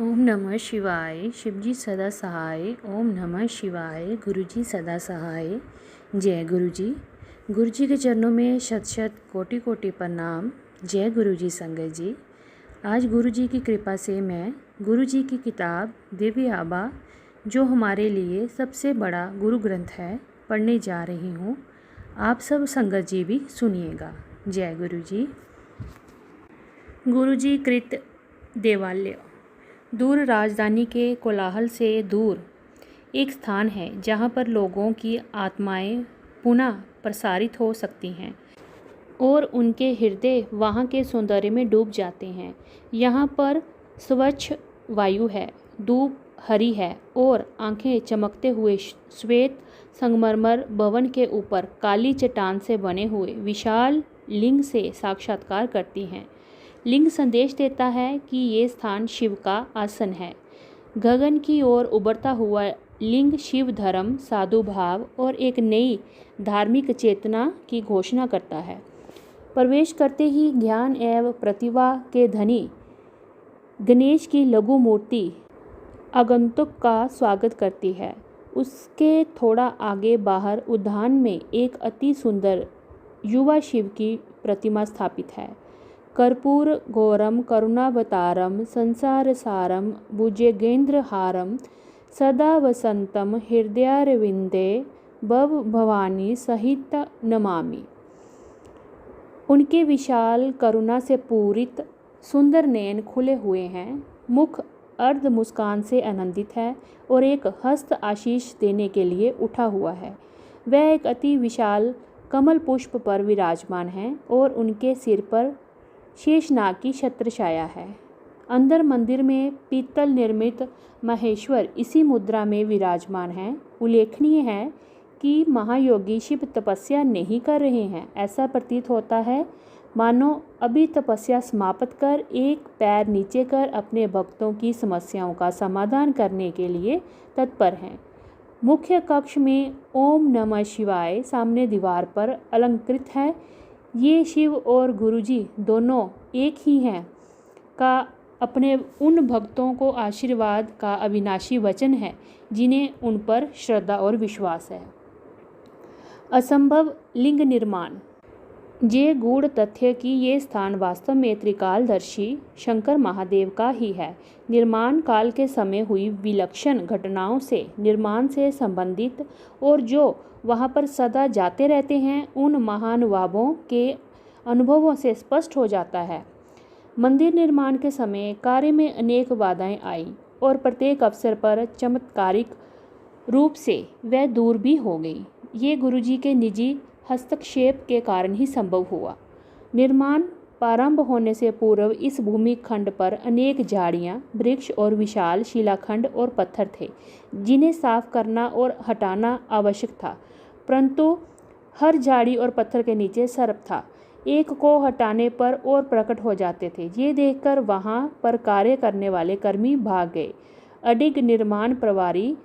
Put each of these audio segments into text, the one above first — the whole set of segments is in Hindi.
ओम नमः शिवाय। शिवजी सदा सहाय। ओम नमः शिवाय। गुरुजी सदा सहाय। जय गुरुजी। गुरुजी के चरणों में शत शत कोटि कोटि प्रणाम। जय गुरुजी संगत जी। आज गुरुजी की कृपा से मैं गुरुजी की किताब दिव्य आबा, जो हमारे लिए सबसे बड़ा गुरु ग्रंथ है, पढ़ने जा रही हूँ। आप सब संगत जी भी सुनिएगा। जय गुरुजी। गुरुजी कृत देवालय। दूर राजधानी के कोलाहल से दूर एक स्थान है जहाँ पर लोगों की आत्माएं पुनः प्रसारित हो सकती हैं और उनके हृदय वहाँ के सौंदर्य में डूब जाते हैं। यहाँ पर स्वच्छ वायु है, धूप हरी है और आंखें चमकते हुए श्वेत संगमरमर भवन के ऊपर काली चट्टान से बने हुए विशाल लिंग से साक्षात्कार करती हैं। लिंग संदेश देता है कि ये स्थान शिव का आसन है। गगन की ओर उभरता हुआ लिंग शिव धर्म, साधु भाव और एक नई धार्मिक चेतना की घोषणा करता है। प्रवेश करते ही ज्ञान एवं प्रतिभा के धनी गणेश की लघु मूर्ति आगंतुक का स्वागत करती है। उसके थोड़ा आगे बाहर उद्यान में एक अति सुंदर युवा शिव की प्रतिमा स्थापित है। कर्पूर गौरम करुणावतारम संसारसारम भुजगेंद्रहारम सदा वसंतम हृदयारविंदे भव भवानी सहित नमामि। उनके विशाल करुणा से पूरित सुंदर नयन खुले हुए हैं, मुख अर्ध मुस्कान से आनंदित है और एक हस्त आशीष देने के लिए उठा हुआ है। वह एक अति विशाल कमल पुष्प पर विराजमान है और उनके सिर पर शेषनाग की छत्रछाया है। अंदर मंदिर में पीतल निर्मित महेश्वर इसी मुद्रा में विराजमान हैं। उल्लेखनीय है कि महायोगी शिव तपस्या नहीं कर रहे हैं। ऐसा प्रतीत होता है मानो अभी तपस्या समाप्त कर एक पैर नीचे कर अपने भक्तों की समस्याओं का समाधान करने के लिए तत्पर हैं। मुख्य कक्ष में ओम नमः शिवाय सामने दीवार पर अलंकृत है। ये शिव और गुरुजी दोनों एक ही हैं का अपने उन भक्तों को आशीर्वाद का अविनाशी वचन है जिन्हें उन पर श्रद्धा और विश्वास है। असंभव लिंग निर्माण। ये गूढ़ तथ्य कि ये स्थान वास्तव में त्रिकालदर्शी शंकर महादेव का ही है। निर्माण काल के समय हुई विलक्षण घटनाओं से निर्माण से संबंधित और जो वहाँ पर सदा जाते रहते हैं उन महानुभावों के अनुभवों से स्पष्ट हो जाता है। मंदिर निर्माण के समय कार्य में अनेक बाधाएं आईं और प्रत्येक अवसर पर चमत्कारिक रूप से वह दूर भी हो गई। ये गुरुजी के निजी हस्तक्षेप के कारण ही संभव हुआ। निर्माण प्रारंभ होने से पूर्व इस भूमि खंड पर अनेक झाड़ियाँ, वृक्ष और विशाल शिलाखंड और पत्थर थे जिन्हें साफ करना और हटाना आवश्यक था, परंतु हर झाड़ी और पत्थर के नीचे सर्प था। एक को हटाने पर और प्रकट हो जाते थे। ये देखकर वहाँ पर कार्य करने वाले कर्मी भाग गए। अडिग निर्माण प्रभारी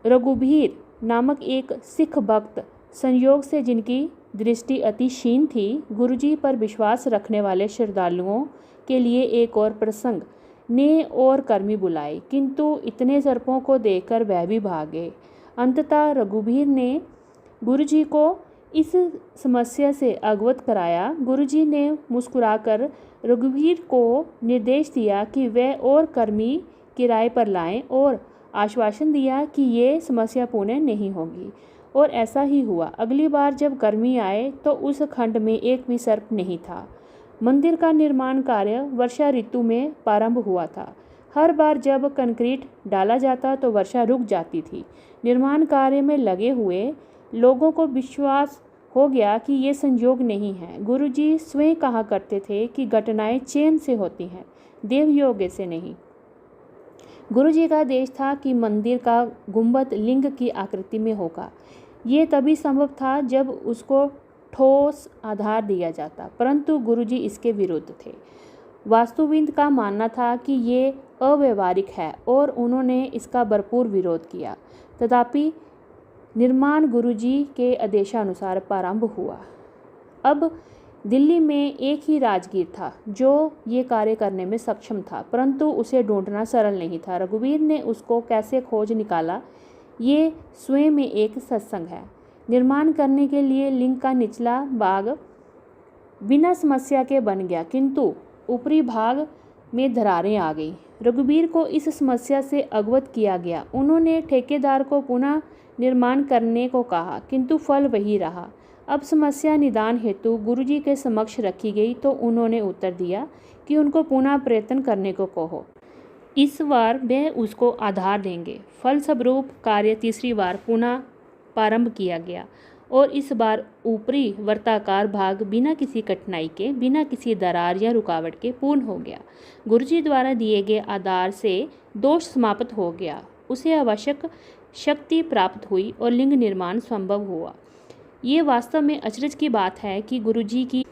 रघुबीर नामक एक सिख भक्त, संयोग से जिनकी दृष्टि अति क्षीण थी, गुरुजी पर विश्वास रखने वाले श्रद्धालुओं के लिए एक और प्रसंग ने और कर्मी बुलाए, किंतु इतने सर्पों को देखकर वह भी भागे। अंततः रघुबीर ने गुरुजी को इस समस्या से अवगत कराया। गुरुजी ने मुस्कुराकर रघुबीर को निर्देश दिया कि वह और कर्मी किराए पर लाएं और आश्वासन दिया कि ये समस्या पुनः नहीं होगी। और ऐसा ही हुआ। अगली बार जब कर्मी आए तो उस खंड में एक भी सर्प नहीं था। मंदिर का निर्माण कार्य वर्षा ऋतु में प्रारंभ हुआ था। हर बार जब कंक्रीट डाला जाता तो वर्षा रुक जाती थी। निर्माण कार्य में लगे हुए लोगों को विश्वास हो गया कि ये संयोग नहीं है। गुरुजी स्वयं कहा करते थे कि घटनाएं चैन से होती हैं, देवयोग से नहीं। गुरुजी का आदेश था कि मंदिर का गुंबद लिंग की आकृति में होगा। ये तभी संभव था जब उसको ठोस आधार दिया जाता, परंतु गुरुजी इसके विरुद्ध थे। वास्तुविद का मानना था कि ये अव्यवहारिक है और उन्होंने इसका भरपूर विरोध किया। तथापि निर्माण गुरुजी के आदेशानुसार प्रारंभ हुआ। अब दिल्ली में एक ही राजगीर था जो ये कार्य करने में सक्षम था, परंतु उसे ढूंढना सरल नहीं था। रघुवीर ने उसको कैसे खोज निकाला, ये स्वयं में एक सत्संग है। निर्माण करने के लिए लिंग का निचला भाग बिना समस्या के बन गया, किंतु ऊपरी भाग में दरारें आ गई। रघुवीर को इस समस्या से अवगत किया गया। उन्होंने ठेकेदार को पुनः निर्माण करने को कहा, किंतु फल वही रहा। अब समस्या निदान हेतु गुरुजी के समक्ष रखी गई तो उन्होंने उत्तर दिया कि उनको पुनः प्रयत्न करने को कहो, इस बार वे उसको आधार देंगे। फलस्वरूप कार्य तीसरी बार पुनः प्रारंभ किया गया और इस बार ऊपरी वर्ताकार भाग बिना किसी कठिनाई के, बिना किसी दरार या रुकावट के पूर्ण हो गया। गुरुजी द्वारा दिए गए आधार से दोष समाप्त हो गया, उसे आवश्यक शक्ति प्राप्त हुई और लिंग निर्माण संभव हुआ। ये वास्तव में अचरज की बात है कि गुरुजी की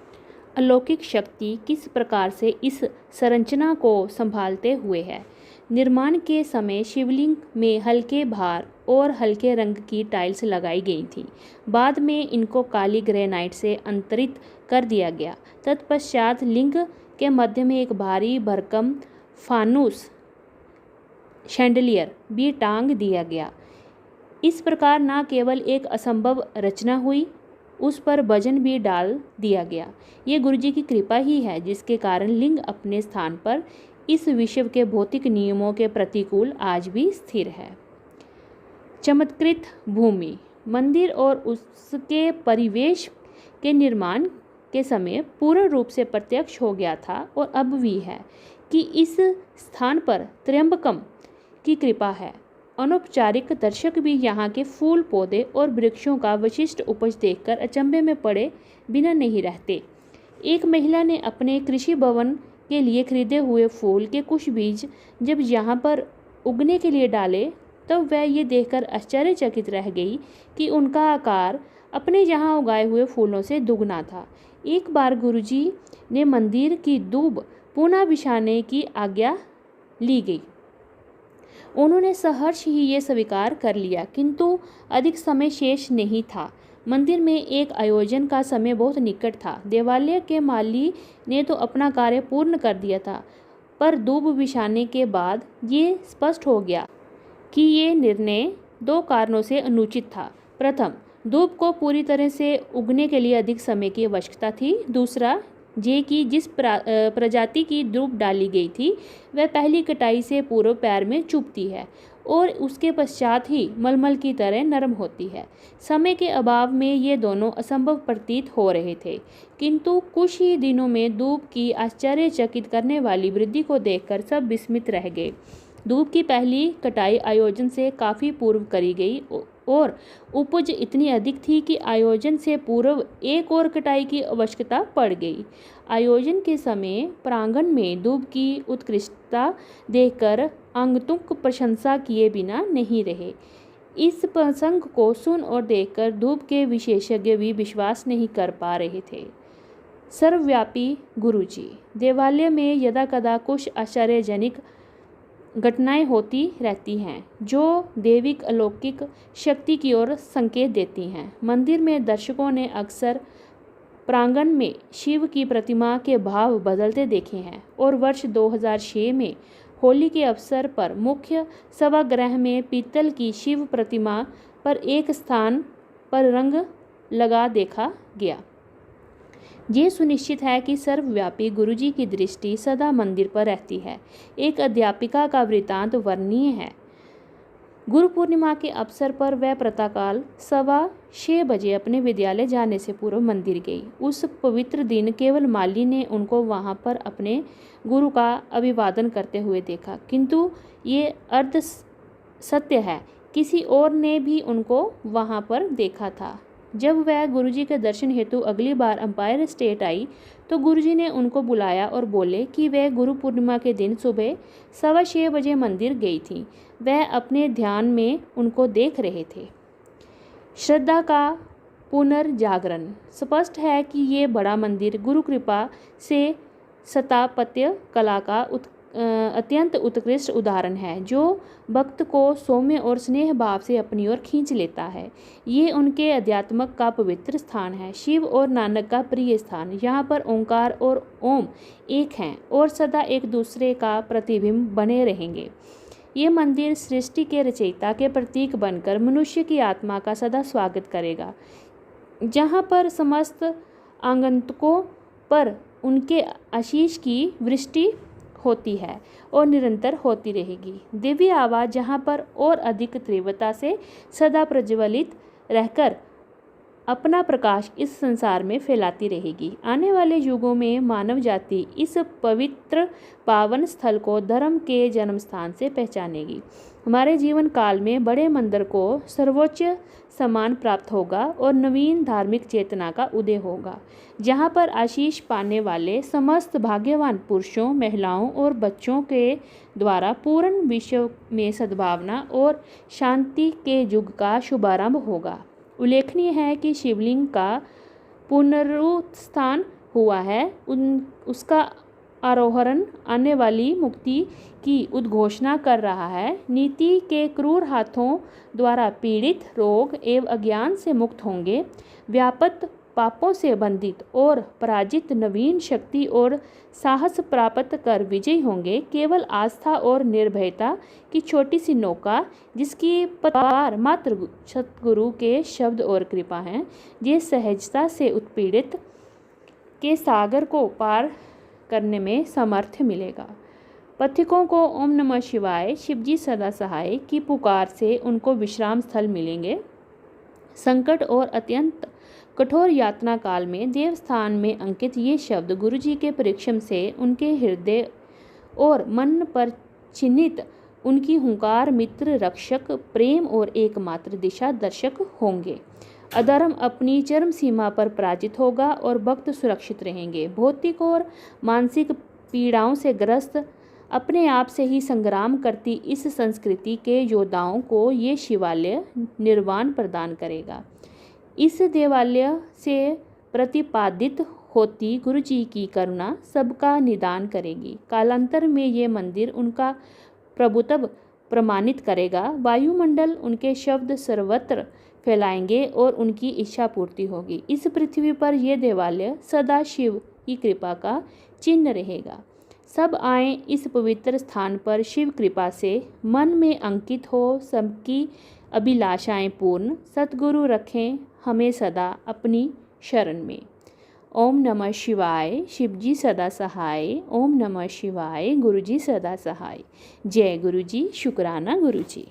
अलौकिक शक्ति किस प्रकार से इस संरचना को संभालते हुए है। निर्माण के समय शिवलिंग में हल्के भार और हल्के रंग की टाइल्स लगाई गई थी। बाद में इनको काली ग्रेनाइट से अंतरित कर दिया गया। तत्पश्चात लिंग के मध्य में एक भारी भरकम फानूस शैंडलियर भी टांग दिया गया। इस प्रकार न केवल एक असंभव रचना हुई, उस पर वजन भी डाल दिया गया। ये गुरुजी की कृपा ही है जिसके कारण लिंग अपने स्थान पर इस विश्व के भौतिक नियमों के प्रतिकूल आज भी स्थिर है। चमत्कृत भूमि। मंदिर और उसके परिवेश के निर्माण के समय पूर्ण रूप से प्रत्यक्ष हो गया था और अब भी है कि इस स्थान पर त्र्यंबकम की कृपा है। अनौपचारिक दर्शक भी यहाँ के फूल पौधे और वृक्षों का विशिष्ट उपज देखकर अचंभे में पड़े बिना नहीं रहते। एक महिला ने अपने कृषि भवन के लिए खरीदे हुए फूल के कुछ बीज जब यहाँ पर उगने के लिए डाले तब वह ये देखकर आश्चर्यचकित रह गई कि उनका आकार अपने यहाँ उगाए हुए फूलों से दुगना था। एक बार गुरुजी ने मंदिर की दूब पुनः बिछाने की आज्ञा ली गई। उन्होंने सहर्ष ही ये स्वीकार कर लिया, किंतु अधिक समय शेष नहीं था। मंदिर में एक आयोजन का समय बहुत निकट था। देवालय के माली ने तो अपना कार्य पूर्ण कर दिया था, पर दूब बिछाने के बाद ये स्पष्ट हो गया कि ये निर्णय दो कारणों से अनुचित था। प्रथम, दूब को पूरी तरह से उगने के लिए अधिक समय की आवश्यकता थी। दूसरा, जे कि जिस प्रजाति की दूब डाली गई थी वह पहली कटाई से पूर्व पैर में चुभती है और उसके पश्चात ही मलमल की तरह नरम होती है। समय के अभाव में ये दोनों असंभव प्रतीत हो रहे थे, किंतु कुछ ही दिनों में दूब की आश्चर्यचकित करने वाली वृद्धि को देखकर सब विस्मित रह गए। दूब की पहली कटाई आयोजन से काफ़ी पूर्व करी गई और उपज इतनी अधिक थी कि आयोजन से पूर्व एक और कटाई की आवश्यकता पड़ गई। आयोजन के समय प्रांगण में दूब की उत्कृष्टता देखकर आगंतुक प्रशंसा किए बिना नहीं रहे। इस प्रसंग को सुन और देखकर दूब के विशेषज्ञ भी विश्वास नहीं कर पा रहे थे। सर्वव्यापी गुरुजी। देवालय में यदाकदा कुछ आश्चर्यजनक घटनाएं होती रहती हैं जो दैविक अलौकिक शक्ति की ओर संकेत देती हैं। मंदिर में दर्शकों ने अक्सर प्रांगण में शिव की प्रतिमा के भाव बदलते देखे हैं और वर्ष 2006 में होली के अवसर पर मुख्य सभागृह में पीतल की शिव प्रतिमा पर एक स्थान पर रंग लगा देखा गया। ये सुनिश्चित है कि सर्वव्यापी गुरुजी की दृष्टि सदा मंदिर पर रहती है। एक अध्यापिका का वृतांत वर्णनीय है। गुरु पूर्णिमा के अवसर पर वह प्रातःकाल 6:15 बजे अपने विद्यालय जाने से पूर्व मंदिर गई। उस पवित्र दिन केवल माली ने उनको वहां पर अपने गुरु का अभिवादन करते हुए देखा, किंतु ये अर्ध सत्य है, किसी और ने भी उनको वहां पर देखा था। जब वह गुरुजी के दर्शन हेतु अगली बार एम्पायर स्टेट आई तो गुरुजी ने उनको बुलाया और बोले कि वह गुरु पूर्णिमा के दिन सुबह 6:15 बजे मंदिर गई थी। वह अपने ध्यान में उनको देख रहे थे। श्रद्धा का पुनर्जागरण। स्पष्ट है कि ये बड़ा मंदिर गुरु कृपा से स्थापत्य कला का अत्यंत उत्कृष्ट उदाहरण है जो भक्त को सौम्य और स्नेह भाव से अपनी ओर खींच लेता है। ये उनके अध्यात्मक का पवित्र स्थान है, शिव और नानक का प्रिय स्थान। यहाँ पर ओंकार और ओम एक हैं और सदा एक दूसरे का प्रतिबिंब बने रहेंगे। ये मंदिर सृष्टि के रचयिता के प्रतीक बनकर मनुष्य की आत्मा का सदा स्वागत करेगा, जहाँ पर समस्त आगंतुकों पर उनके आशीष की वृष्टि होती है और निरंतर होती रहेगी। दिव्य आवाज़ जहाँ पर और अधिक तीव्रता से सदा प्रज्वलित रहकर अपना प्रकाश इस संसार में फैलाती रहेगी। आने वाले युगों में मानव जाति इस पवित्र पावन स्थल को धर्म के जन्म स्थान से पहचानेगी। हमारे जीवन काल में बड़े मंदिर को सर्वोच्च सम्मान प्राप्त होगा और नवीन धार्मिक चेतना का उदय होगा, जहाँ पर आशीष पाने वाले समस्त भाग्यवान पुरुषों, महिलाओं और बच्चों के द्वारा पूर्ण विश्व में सद्भावना और शांति के युग का शुभारंभ होगा। उल्लेखनीय है कि शिवलिंग का पुनरुत्थान हुआ है, उसका आरोहण आने वाली मुक्ति की उद्घोषणा कर रहा है। नीति के क्रूर हाथों द्वारा पीड़ित रोग एवं अज्ञान से मुक्त होंगे, व्यापक पापों से बंधित और पराजित नवीन शक्ति और साहस प्राप्त कर विजयी होंगे। केवल आस्था और निर्भयता की छोटी सी नौका, जिसकी पार मात्र सतगुरु के शब्द और कृपा है, ये सहजता से उत्पीड़ित के सागर को पार करने में सामर्थ्य मिलेगा। पथिकों को ओम नमः शिवाय, शिवजी सदा सहाय की पुकार से उनको विश्राम स्थल मिलेंगे। संकट और अत्यंत कठोर यातना काल में देवस्थान में अंकित ये शब्द गुरुजी के परिश्रम से उनके हृदय और मन पर चिन्हित उनकी हुंकार मित्र, रक्षक, प्रेम और एकमात्र दिशा दर्शक होंगे। अधर्म अपनी चरम सीमा पर पराजित होगा और भक्त सुरक्षित रहेंगे। भौतिक और मानसिक पीड़ाओं से ग्रस्त अपने आप से ही संग्राम करती इस संस्कृति के योद्धाओं को ये शिवालय निर्वाण प्रदान करेगा। इस देवालय से प्रतिपादित होती गुरुजी की करुणा सबका निदान करेगी। कालांतर में ये मंदिर उनका प्रभुत्व प्रमाणित करेगा। वायुमंडल उनके शब्द सर्वत्र फैलाएंगे और उनकी इच्छा पूर्ति होगी। इस पृथ्वी पर यह देवालय सदा शिव की कृपा का चिन्ह रहेगा। सब आए इस पवित्र स्थान पर शिव कृपा से मन में अंकित हो, सबकी अभिलाषाएं पूर्ण। सतगुरु रखें हमें सदा अपनी शरण में। ओम नमः शिवाय, शिवजी सदा सहाय। ओम नमः शिवाय, गुरुजी सदा सहाय। जय गुरुजी, शुक्राना गुरुजी।